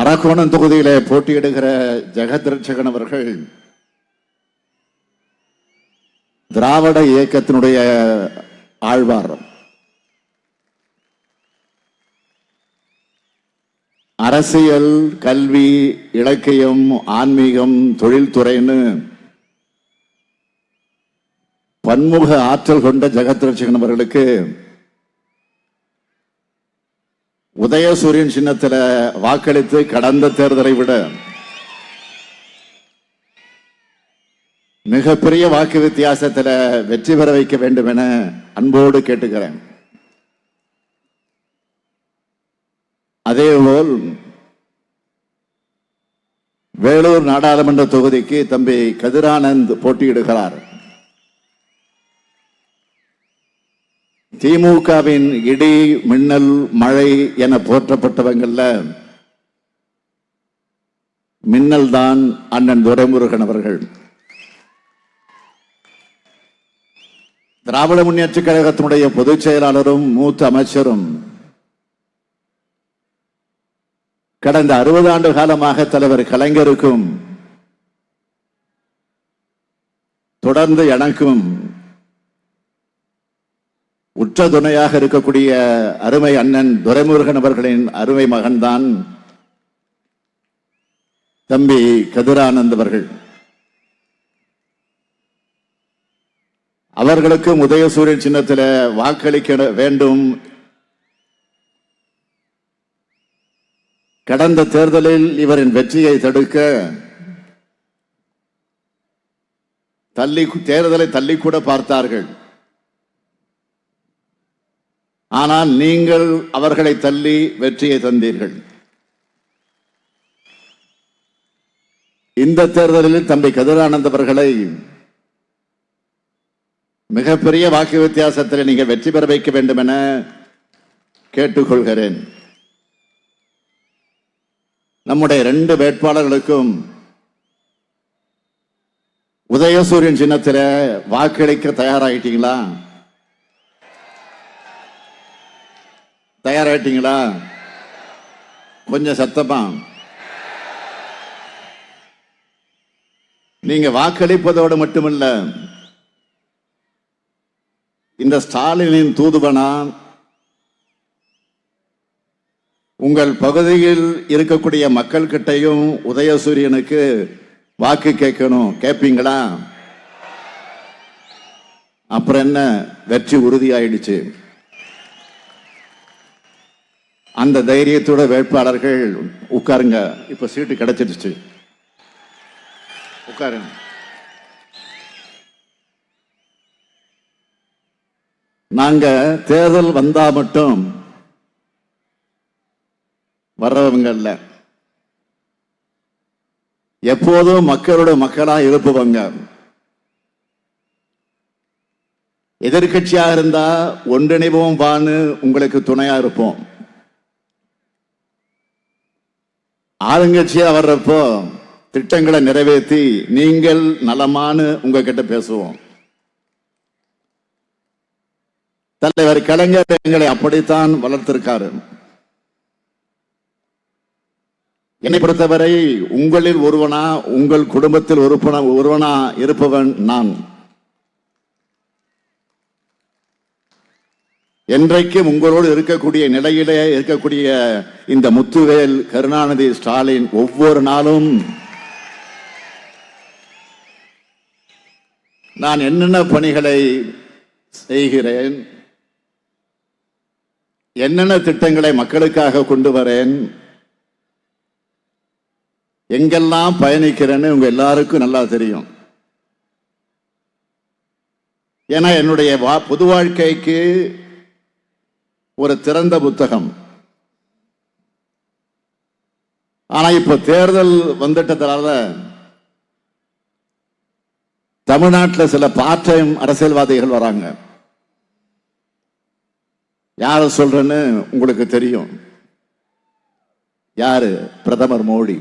அரக்கோணம் தொகுதியிலே போட்டியிடுகிற ஜெகத் ரட்சகன் அவர்கள் திராவிட இயக்கத்தினுடைய ஆழ்வார். அரசியல், கல்வி, இலக்கியம், ஆன்மீகம், தொழில்துறைன்னு பன்முக ஆற்றல் கொண்ட ஜெகத் ரட்சகன் அவர்களுக்கு உதயசூரியன் சின்னத்தில் வாக்களித்து கடந்த தேர்தலை விட மிகப்பெரிய வாக்கு வித்தியாசத்தில் வெற்றி பெற வைக்க வேண்டும் என அன்போடு கேட்டுக்கிறேன். அதேபோல் வேலூர் நாடாளுமன்ற தொகுதிக்கு தம்பி கதிரானந்த் போட்டியிடுகிறார். திமுகவின் இடி, மின்னல், மழை என போற்றப்பட்டவங்கள்ல மின்னல் தான் அண்ணன் துரைமுருகன் அவர்கள். திராவிட முன்னேற்ற கழகத்தினுடைய பொதுச் செயலாளரும் மூத்த அமைச்சரும் கடந்த 60 ஆண்டு காலமாக தலைவர் கலைஞருக்கும் தொடர்ந்து எனக்கும் உற்ற துணையாக இருக்கக்கூடிய அருமை அண்ணன் துரைமுருகன் அவர்களின் அருமை மகன்தான் தம்பி கதிரானந்த் அவர்கள். அவர்களுக்கும் உதயசூரியன் சின்னத்தில் வாக்களிக்க வேண்டும். கடந்த தேர்தலில் இவரின் வெற்றியை தடுக்க தேர்தலை தள்ளி கூட பார்த்தார்கள். ஆனால் நீங்கள் அவர்களை தள்ளி வெற்றியை தந்தீர்கள். இந்த தேர்தலில் தம்பி கதிரானந்த் அவர்களை மிகப்பெரிய வாக்கு வித்தியாசத்தில் நீங்கள் வெற்றி பெற வைக்க வேண்டும் என கேட்டுக்கொள்கிறேன். நம்முடைய 2 வேட்பாளர்களுக்கும் உதயசூரியன் சின்னத்தில் வாக்களிக்க தயாராகிட்டீங்களா? தயாராகிட்டீங்களா? கொஞ்சம் சத்தமா. நீங்க வாக்களிப்பதோடு மட்டுமல்ல, இந்த ஸ்டாலினின் தூதுவனா உங்கள் பகுதியில் இருக்கக்கூடிய மக்கள் கிட்டையும் உதயசூரியனுக்கு வாக்கு கேட்கணும். கேட்பீங்களா? அப்புறம் என்ன, வெற்றி உறுதியாயிடுச்சு. அந்த தைரியத்தோட வேட்பாளர்கள் உட்காருங்க. இப்ப சீட்டு கிடைச்சிடுச்சு, உட்காருங்க. நாங்க தேர்தல் வந்தா மட்டும் வர்றவங்க இல்ல, எப்போதும் மக்களோட மக்களா இருப்பவங்க. எதிர்கட்சியாக இருந்தா ஒன்றிணைவோம் வான்னு உங்களுக்கு துணையா இருப்போம். ஆளுங்கட்சியா வர்றப்போ திட்டங்களை நிறைவேற்றி நீங்கள் நலமானு உங்ககிட்ட பேசுவோம். தலைவர் கலைஞர் எங்களை அப்படித்தான் வளர்த்திருக்காரு. என்னை பொறுத்தவரை உங்களில் ஒருவனா, உங்கள் குடும்பத்தில் ஒருவனா இருப்பவன் நான். என்றைக்கும் உங்களோடு இருக்கக்கூடிய நிலையிலே இருக்கக்கூடிய இந்த முத்துவேல், கருணாநிதி, ஸ்டாலின் ஒவ்வொரு நாளும் நான் என்னென்ன பணிகளை செய்கிறேன், என்னென்ன திட்டங்களை மக்களுக்காக கொண்டு வரேன், எங்கெல்லாம் பயணிக்கிறேன்னு உங்க எல்லாருக்கும் நல்லா தெரியும். ஏன்னா என்னுடைய பொது வாழ்க்கைக்கு ஒரு திறந்த புத்தகம். ஆனா இப்ப தேர்தல் வந்துட்டதால தமிழ்நாட்டில் சில பார்ட் டைம் அரசியல்வாதிகள் வராங்க. யார சொல்றேன்னு உங்களுக்கு தெரியும். யாரு? பிரதமர் மோடி.